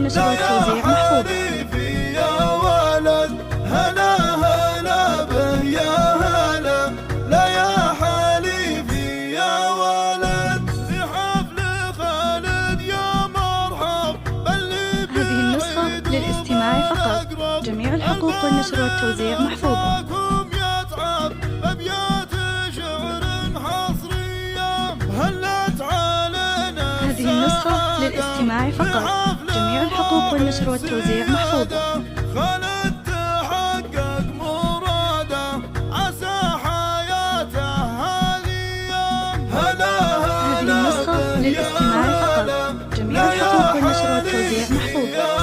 والنشر والتوزيع محفوظة. يا ولد هلا هلا به يا هلا، لا يا حليفي يا ولد في حفل خالد يا مرحب. هذه النسخة للاستماع فقط، جميع الحقوق والنشر والتوزيع محفوظة. هذه النسخة للاستماع فقط، جميع الحقوق والنشر والتوزيع محفوظة. خالد تحقق مراده عسى حياته هذه. هذه النسخة للاستماع فقط، جميع الحقوق والنشر والتوزيع محفوظة.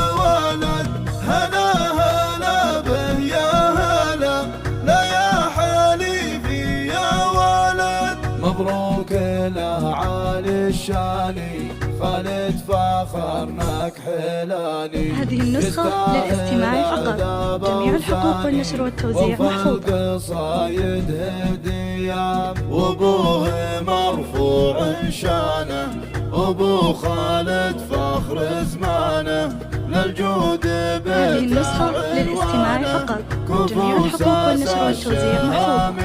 هلا هلا به يا هلا، لا يا حليفي يا ولد. مبروك لأعالي الشاني خالد فخرناك حلالي. هذه النسخة للاستماع فقط، جميع الحقوق والنشر والتوزيع محفوظة. قصايد هدية وابوه مرفوع شانه، ابو خالد فخر زمانه للجود. هذه النسخة للاستماع فقط، جميع الحقوق والنشر والتوزيع محفوظة.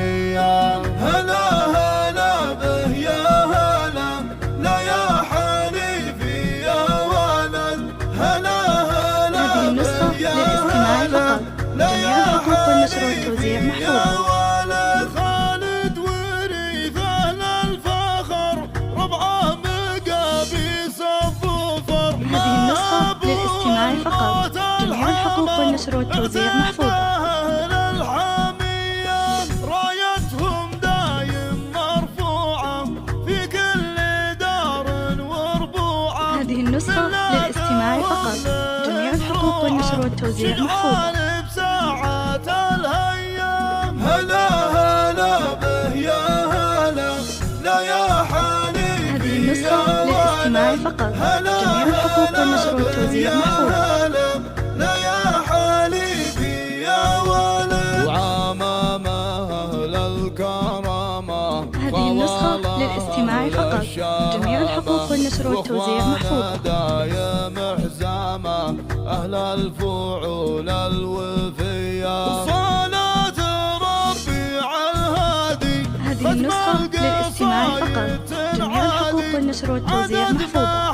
هلا هلا به يا هلا، لا يا حليفي يا ولد. هلا هلا هذه النسخة للاستماع فقط، جميع الحقوق والنشر والتوزيع محفوظة. خالد ورث أهل الفخر، ربعه مقابيس الظفر. هذه النسخة للاستماع فقط، جميع الحقوق والنشر والتوزيع محفوظة. رايتهم دايم مرفوعة في كل دار وربوعة. هذه النسخة للاستماع فقط، جميع الحقوق والنشر والتوزيع محفوظة. بساعات الهيام. هلا هلا به يا هلا، لا يا حليفي. هذه النسخة للاستماع فقط، جميع الحقوق والنشر والتوزيع محفوظة. لا يا حليفي يا ولد. وعمام أهل الكرامة. هذه النسخة للاستماع فقط، جميع الحقوق والنشر والتوزيع محفوظة. دايم حزامة أهل الفعول الوفية. صلاة ربي على الهادي. هذه النسخة للاستماع فقط، جميع الحقوق والنشر والتوزيع محفوظة.